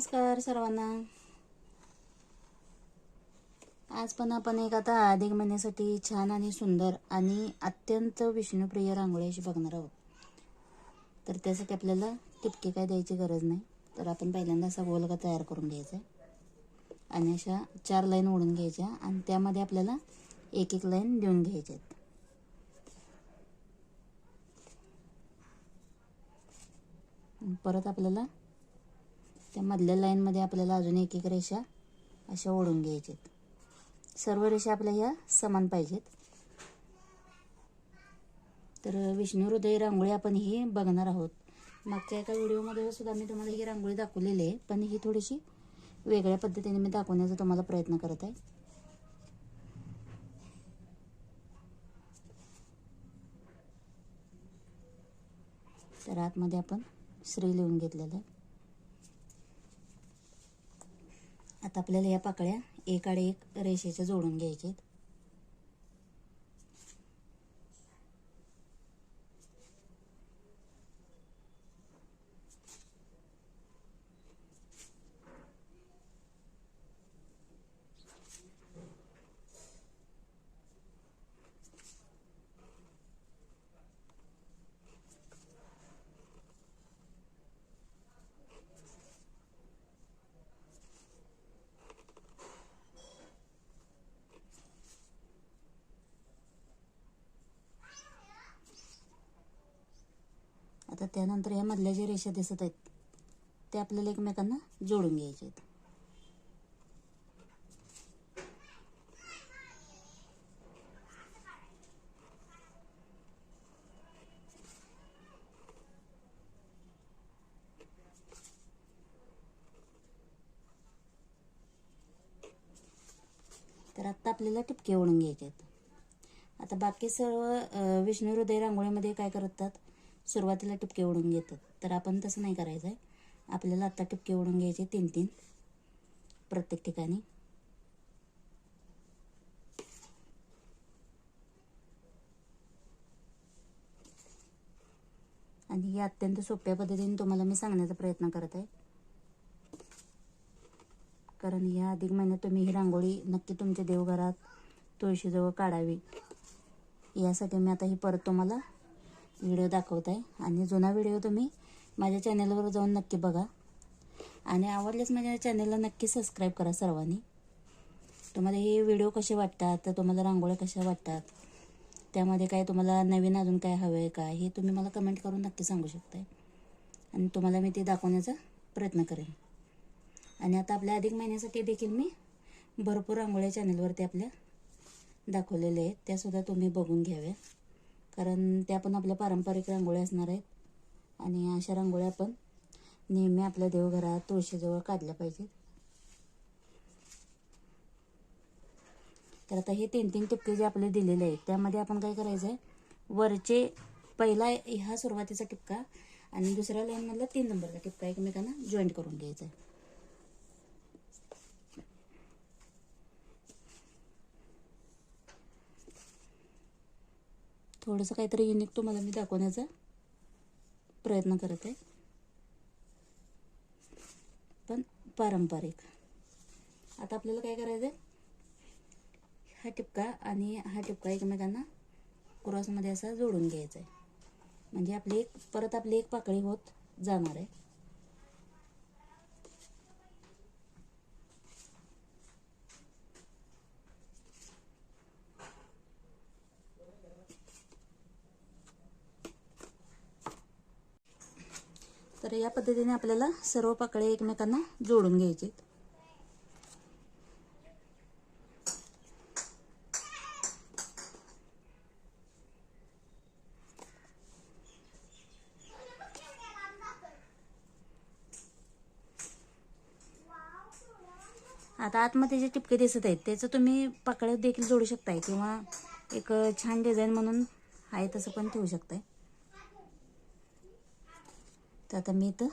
नमस्कार सर्वांना. आज पण आपण एक आता अधिक महिन्यासाठी छान आणि सुंदर आणि अत्यंत विष्णुप्रिय रांगोळी अशी बघणार आहोत. तर त्यासाठी आपल्याला टिपके काय द्यायची गरज नाही. तर आपण पहिल्यांदा असा गोलगा तयार करून घ्यायचा आणि अशा 4 लाईन ओढून घ्यायच्या आणि त्यामध्ये आपल्याला एक एक लाईन देऊन घ्यायच्या. परत आपल्याला त्या मधल्या लाईनमध्ये आपल्याला अजून एक एक रेषा अशा ओढून घ्यायच्यात. सर्व रेषा आपल्या ह्या समान पाहिजेत. तर विष्णू हृदय रांगोळी आपण ही बघणार आहोत. मागच्या एका व्हिडिओमध्ये सुद्धा मी तुम्हाला ही रांगोळी दाखवलेली आहे, पण ही थोडीशी वेगळ्या पद्धतीने मी दाखवण्याचा तुम्हाला प्रयत्न करत आहे. तर आतमध्ये आपण श्री लिहून घेतलेलं आहे. आता आपल्याला या पाकळ्या एकाडे एक रेषेच्या जोडून घ्यायच्या आहेत. आता त्यानंतर या मधल्या ज्या रेषा दिसत आहेत त्या आपल्याला एकमेकांना जोडून घ्यायचे आहेत. तर आता आपल्याला टिपके ओढून घ्यायचे आहेत. आता बाकी सर्व विष्णू हृदय रांगोळीमध्ये काय करतात, सुरुवातीला टिपके ओढून घेतात. तर आपण तसं नाही करायचं आहे. आपल्याला आता टिपके ओढून घ्यायचे 3-3 प्रत्येक ठिकाणी. आणि ही अत्यंत सोप्या पद्धतीने तुम्हाला मी सांगण्याचा प्रयत्न करत आहे, कारण या अधिक महिन्यात तुम्ही ही रांगोळी नक्की तुमच्या देवघरात तुळशीजवळ काढावी यासाठी मी आता ही परत तुम्हाला व्हिडिओ दाखवत आहे. आणि जुना व्हिडिओ तुम्ही माझ्या चॅनलवर जाऊन नक्की बघा आणि आवडल्यास माझ्या चॅनलला नक्की सबस्क्राईब करा सर्वांनी. तुम्हाला हे व्हिडिओ कसे वाटतात, तर तुम्हाला रांगोळ्या कशा वाटतात, त्यामध्ये काय तुम्हाला नवीन अजून काय हवं आहे का, हे तुम्ही मला कमेंट करून नक्की सांगू शकताय आणि तुम्हाला मी ते दाखवण्याचा प्रयत्न करेन. आणि आता आपल्या अधिक महिन्यासाठी देखील मी भरपूर रांगोळ्या चॅनलवरती आपल्या दाखवलेल्या आहेत, त्यासुद्धा तुम्ही बघून घ्याव्या, कारण त्या पण आपल्या पारंपरिक रांगोळ्या असणार आहेत. आणि अशा रांगोळ्या आपण नेहमी आपल्या देवघरात तुळशीजवळ काढल्या पाहिजेत. तर आता हे 3-3 टिपके जे आपले दिलेले आहेत त्यामध्ये आपण काय करायचं आहे, वरचे पहिला हा सुरुवातीचा टिपका आणि दुसऱ्या लाईनमधला 3 नंबरचा टिपका एकमेकांना जॉईंट करून घ्यायचा आहे. थोडंसं काहीतरी युनिक तुम्हाला मी दाखवण्याचा प्रयत्न करत आहे, पण पारंपरिक. आता आपल्याला काय करायचं आहे, हा टिपका आणि हा टिपका एकमेकांना क्रॉसमध्ये असा जोडून घ्यायचा आहे, म्हणजे आपली एक पाकळी होत जाणार आहे. तर या पद्धतीने आपल्याला सर्व पाकळ्या एकमेकांना जोडून घ्यायचे. आता आतमध्ये जे टिपके दिसत आहेत त्याचं तुम्ही पाकळ्यात देखील जोडू शकताय किंवा एक छान डिझाईन म्हणून आहे तसं पण ठेवू शकताय. तर आता मी इथं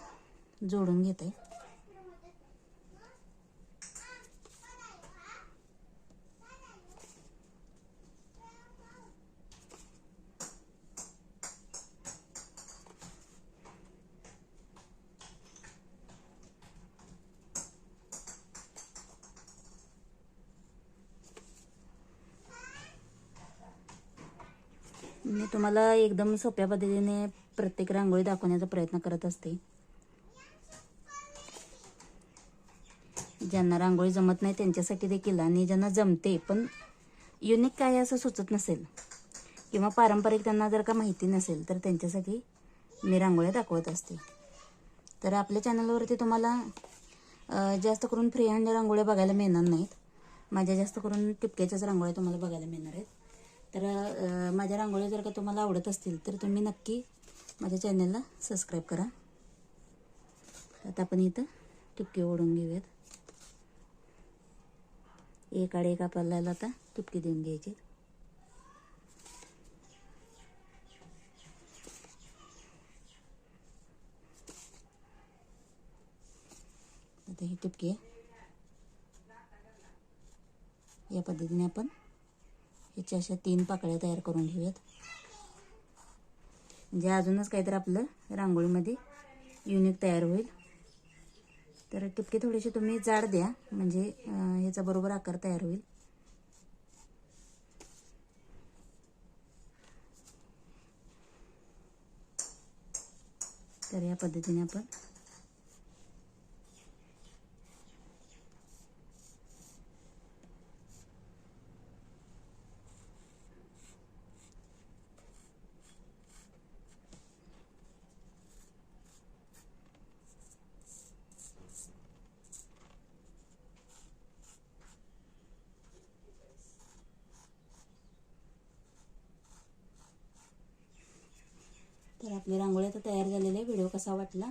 जोडून घेते. मी तुम्हाला एकदम सोप्या पद्धतीने प्रत्येक रांगोळी दाखवण्याचा प्रयत्न करत असते. ज्यांना रांगोळी जमत नाही त्यांच्यासाठी देखील, आणि ज्यांना जमते पण युनिक काय असं सुचत नसेल किंवा पारंपरिक त्यांना जर का माहिती नसेल तर त्यांच्यासाठी मी रांगोळ्या दाखवत असते. तर आपल्या चॅनलवरती तुम्हाला जास्त करून फ्री हँड रांगोळ्या बघायला मिळणार नाहीत. माझ्या जास्त करून टिपक्याच्याच रांगोळ्या तुम्हाला बघायला मिळणार आहेत. तर माझ्या रांगोळ्या जर का तुम्हाला आवडत असतील तर तुम्ही नक्की माझ्या चॅनलला सबस्क्राईब करा. आता आपण इथं टिपके ओढून घेऊयात. एक आड एक आपल्याला आता टिपके देऊन घ्यायचे. आता ही टिपके या पद्धतीने आपण ह्याच्या अशा 3 पाकळ्या तयार करून घेऊयात. म्हणजे अजूनच काहीतरी आपलं रांगोळीमध्ये युनिक तयार होईल. तर टिपके थोडेसे तुम्ही जाड द्या म्हणजे ह्याचा बरोबर आकार तयार होईल. तर या पद्धतीने आपण तर आपली रांगोळी आता तयार झालेली आहे. व्हिडिओ कसा वाटला?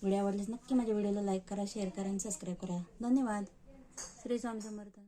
व्हिडिओ आवडल्यास नक्की माझ्या व्हिडिओला लाईक करा, शेअर करा आणि सबस्क्राईब करा. धन्यवाद. श्री स्वामी समर्थ.